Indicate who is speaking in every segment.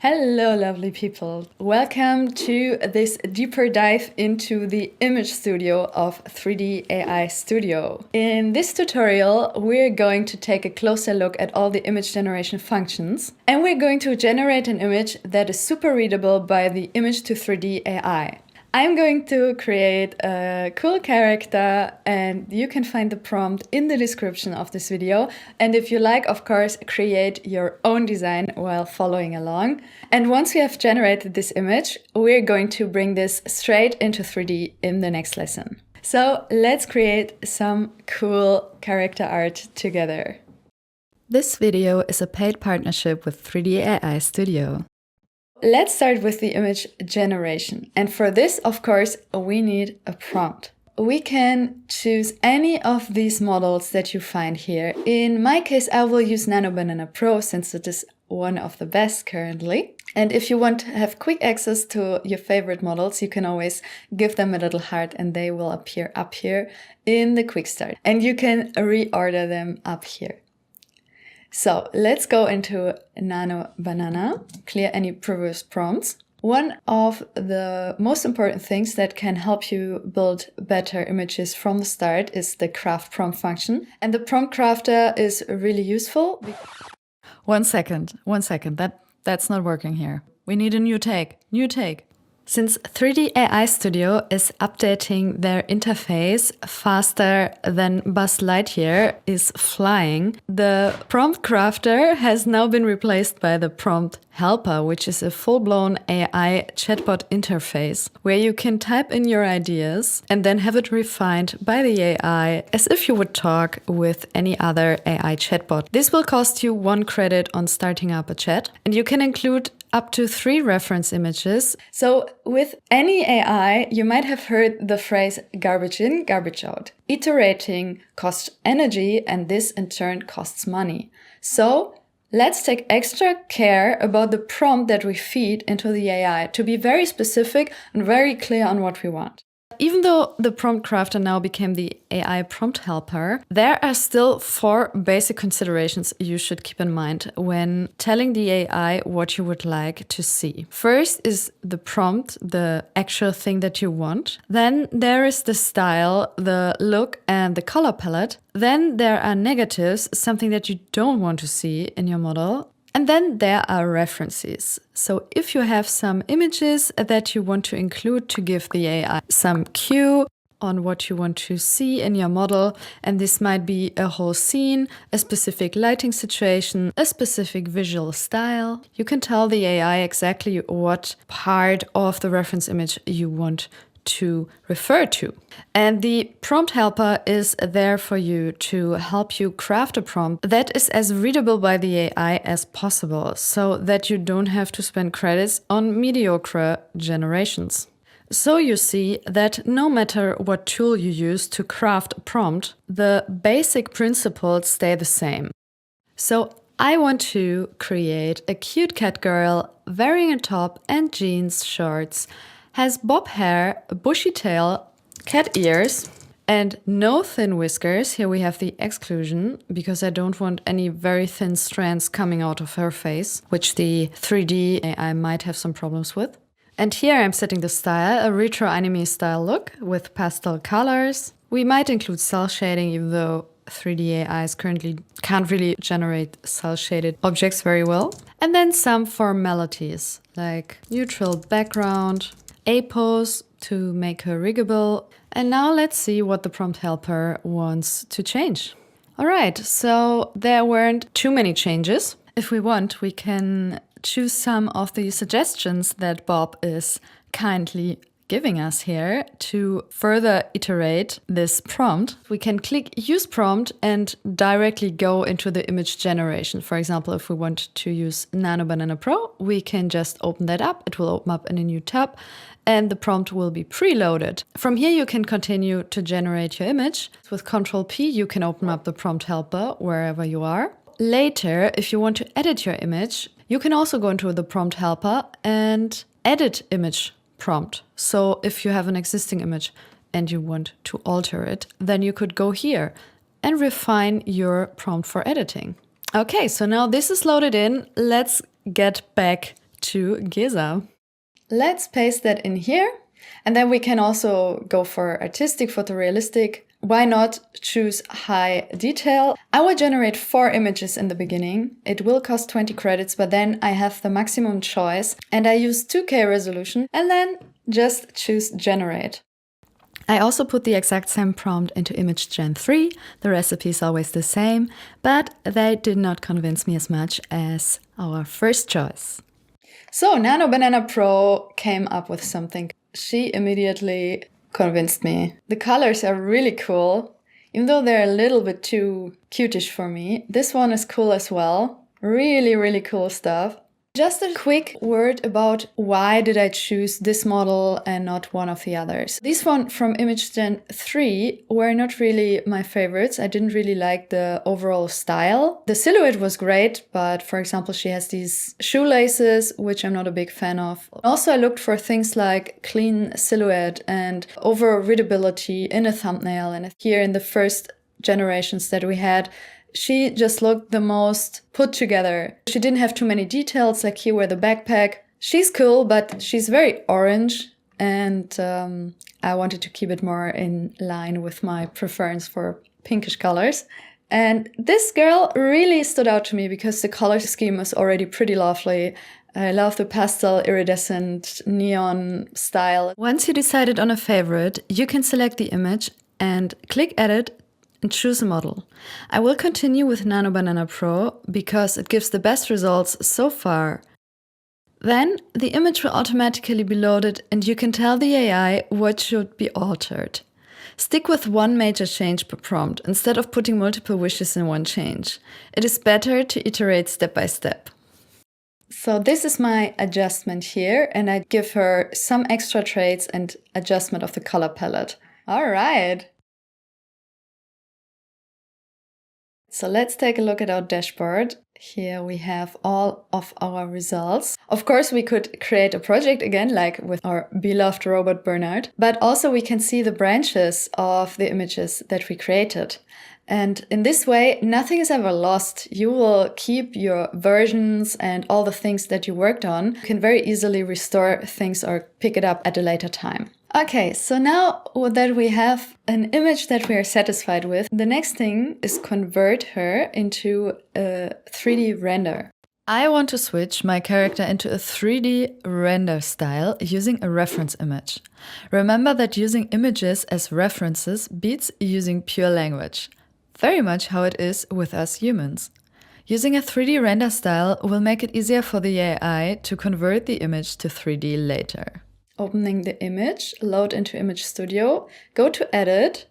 Speaker 1: Hello, lovely people. Welcome to this deeper dive into the image studio of 3D AI Studio. In this tutorial, we're going to take a closer look at all the image generation functions, and we're going to generate an image that is super readable by the Image to 3D AI. I'm going to create a cool character, and you can find the prompt in the description of this video. And if you like, of course, create your own design while following along. And once we have generated this image, we're going to bring this straight into 3D in the next lesson. So let's create some cool character art together. This video is a paid partnership with 3D AI Studio. Let's start with the image generation. And for this, of course, we need a prompt. We can choose any of these models that you find here. In my case, I will use Nano Banana Pro since it is one of the best currently. And if you want to have quick access to your favorite models, you can always give them a little heart and they will appear up here in the quick start. And you can reorder them up here. So let's go into Nano Banana, clear any previous prompts. One of the most important things that can help you build better images from the start is the craft prompt function. And the prompt crafter is really useful. One second, that's not working here. We need a new take. Since 3D AI Studio is updating their interface faster than Buzz Lightyear is flying, the prompt crafter has now been replaced by the prompt helper, which is a full-blown AI chatbot interface where you can type in your ideas and then have it refined by the AI as if you would talk with any other AI chatbot. This will cost you 1 credit on starting up a chat, and you can include up to 3 reference images. So with any AI, you might have heard the phrase garbage in, garbage out. Iterating costs energy, and this in turn costs money. So let's take extra care about the prompt that we feed into the AI to be very specific and very clear on what we want. Even though the prompt crafter now became the AI prompt helper, there are still 4 basic considerations you should keep in mind when telling the AI what you would like to see. First is the prompt, the actual thing that you want. Then there is the style, the look, and the color palette. Then there are negatives, something that you don't want to see in your model. And then there are references. So if you have some images that you want to include to give the AI some cue on what you want to see in your model, and this might be a whole scene, a specific lighting situation, a specific visual style, you can tell the AI exactly what part of the reference image you want to refer to. And the prompt helper is there for you to help you craft a prompt that is as readable by the AI as possible, so that you don't have to spend credits on mediocre generations. So you see that no matter what tool you use to craft a prompt, the basic principles stay the same. So I want to create a cute cat girl wearing a top and jeans shorts, has bob hair, a bushy tail, cat ears, and no thin whiskers. Here we have the exclusion, because I don't want any very thin strands coming out of her face, which the 3D AI might have some problems with. And here I'm setting the style, a retro anime style look with pastel colors. We might include cel shading, even though 3D AIs currently can't really generate cel-shaded objects very well. And then some formalities, like neutral background, a pose to make her riggable. And now let's see what the prompt helper wants to change. All right, so there weren't too many changes. If we want, we can choose some of the suggestions that Bob is kindly giving us here to further iterate this prompt. We can click Use Prompt and directly go into the image generation. For example, if we want to use Nano Banana Pro, we can just open that up. It will open up in a new tab and the prompt will be preloaded. From here, you can continue to generate your image. With Ctrl P, you can open up the prompt helper wherever you are. Later, if you want to edit your image, you can also go into the prompt helper and edit image prompt. So if you have an existing image and you want to alter it, then you could go here and refine your prompt for editing. Okay, so now this is loaded in. Let's get back to Geza. Let's paste that in here. And then we can also go for artistic, photorealistic. Why not choose high detail? I will generate 4 images in the beginning. It will cost 20 credits, but then I have the maximum choice and I use 2K resolution and then just choose generate. I also put the exact same prompt into Image Gen 3. The recipe is always the same, but they did not convince me as much as our first choice. So Nano Banana Pro came up with something. She immediately convinced me. The colors are really cool, even though they're a little bit too cutish for me. This one is cool as well. Really, really cool stuff. Just a quick word about why did I choose this model and not one of the others. These one from Image Gen 3 were not really my favorites. I didn't really like the overall style. The silhouette was great, but for example, she has these shoelaces, which I'm not a big fan of. Also, I looked for things like clean silhouette and over readability in a thumbnail. And here in the first generations that we had, she just looked the most put together. She didn't have too many details, like here with the backpack. She's cool, but she's very orange, and I wanted to keep it more in line with my preference for pinkish colors. And this girl really stood out to me because the color scheme is already pretty lovely. I love the pastel, iridescent, neon style. Once you decided on a favorite, you can select the image and click Edit and choose a model. I will continue with Nano Banana Pro because it gives the best results so far. Then the image will automatically be loaded and you can tell the AI what should be altered. Stick with one major change per prompt instead of putting multiple wishes in one change. It is better to iterate step by step. So this is my adjustment here, and I give her some extra traits and adjustment of the color palette. All right. So let's take a look at our dashboard. Here we have all of our results. Of course, we could create a project again, like with our beloved robot Bernard, but also we can see the branches of the images that we created. And in this way, nothing is ever lost. You will keep your versions and all the things that you worked on. You can very easily restore things or pick it up at a later time. Okay, so now that we have an image that we are satisfied with, the next thing is convert her into a 3D render. I want to switch my character into a 3D render style using a reference image. Remember that using images as references beats using pure language. Very much how it is with us humans. Using a 3D render style will make it easier for the AI to convert the image to 3D later. Opening the image, load into Image Studio, go to Edit,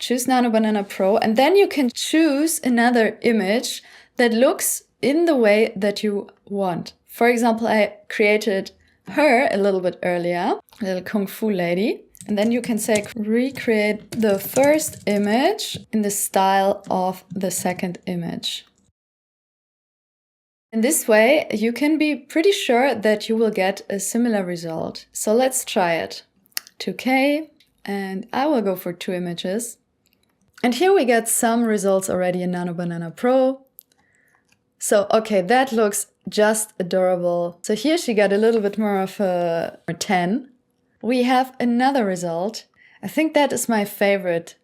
Speaker 1: choose Nano Banana Pro, and then you can choose another image that looks in the way that you want. For example, I created her a little bit earlier, a little Kung Fu lady. And then you can say recreate the first image in the style of the second image. In this way, you can be pretty sure that you will get a similar result. So let's try it. 2K, and I will go for 2 images. And here we get some results already in Nano Banana Pro. So, okay, that looks just adorable. So here she got a little bit more of a 10. We have another result. I think that is my favorite.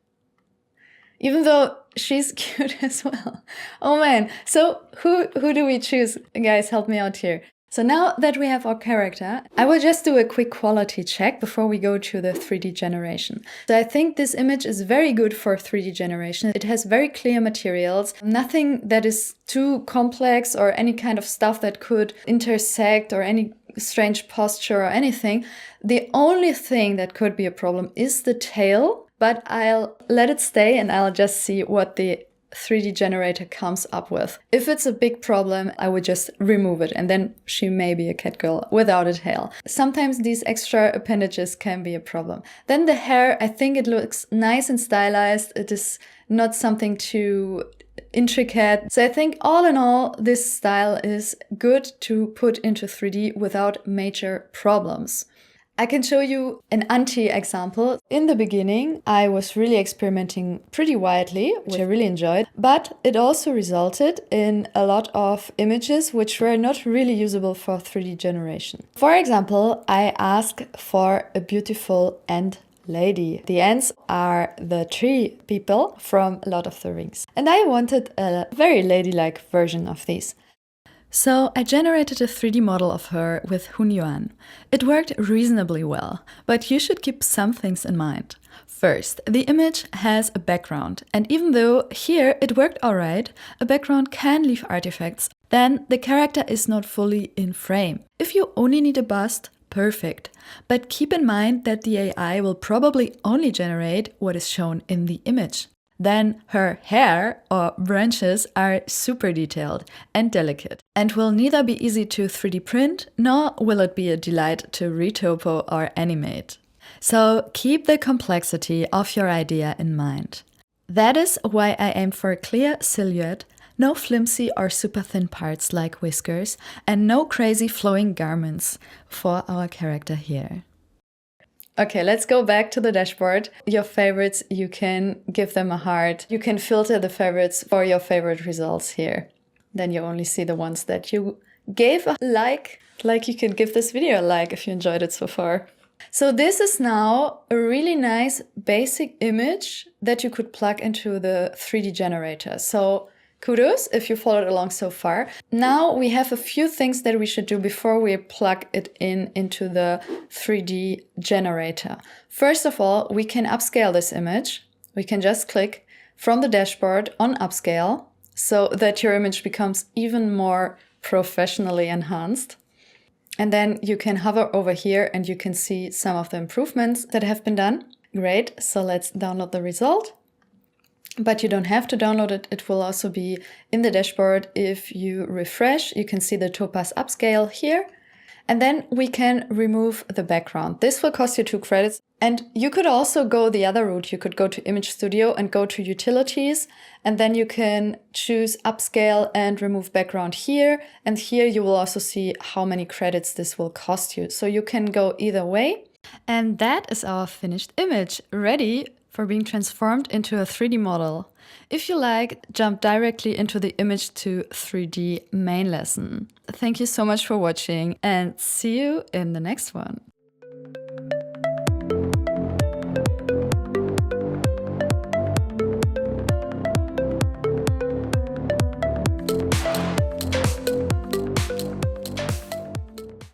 Speaker 1: Even though she's cute as well. Oh man. So who do we choose? Guys, help me out here. So now that we have our character, I will just do a quick quality check before we go to the 3D generation. So I think this image is very good for 3D generation. It has very clear materials, nothing that is too complex or any kind of stuff that could intersect or any strange posture or anything. The only thing that could be a problem is the tail, but I'll let it stay and I'll just see what the 3D generator comes up with. If it's a big problem, I would just remove it and then she may be a cat girl without a tail. Sometimes these extra appendages can be a problem. Then the hair, I think it looks nice and stylized. It is not something too intricate. So I think all in all, this style is good to put into 3D without major problems. I can show you an anti-example. In the beginning, I was really experimenting pretty widely, which I really enjoyed, but it also resulted in a lot of images which were not really usable for 3D generation. For example, I asked for a beautiful ant lady. The ants are the tree people from Lord of the Rings. And I wanted a very ladylike version of these. So I generated a 3D model of her with Hunyuan. It worked reasonably well, but you should keep some things in mind. First, the image has a background, and even though here it worked alright, a background can leave artifacts, then the character is not fully in frame. If you only need a bust, perfect. But keep in mind that the AI will probably only generate what is shown in the image. Then her hair or branches are super detailed and delicate and will neither be easy to 3D print nor will it be a delight to retopo or animate. So keep the complexity of your idea in mind. That is why I aim for a clear silhouette, no flimsy or super thin parts like whiskers, and no crazy flowing garments for our character here. Okay, let's go back to the dashboard. Your favorites, you can give them a heart. You can filter the favorites for your favorite results here. Then you only see the ones that you gave a like you can give this video a like if you enjoyed it so far. So this is now a really nice basic image that you could plug into the 3D generator. So kudos if you followed along so far. Now we have a few things that we should do before we plug it into the 3D generator. First of all, we can upscale this image. We can just click from the dashboard on upscale so that your image becomes even more professionally enhanced. And then you can hover over here and you can see some of the improvements that have been done. Great, so let's download the result. But you don't have to download it. It will also be in the dashboard. If you refresh, you can see the Topaz upscale here. And then we can remove the background. This will cost you 2 credits. And you could also go the other route. You could go to Image Studio and go to Utilities. And then you can choose upscale and remove background here. And here you will also see how many credits this will cost you. So you can go either way. And that is our finished image, ready for being transformed into a 3D model. If you like, jump directly into the Image to 3D main lesson. Thank you so much for watching and see you in the next one.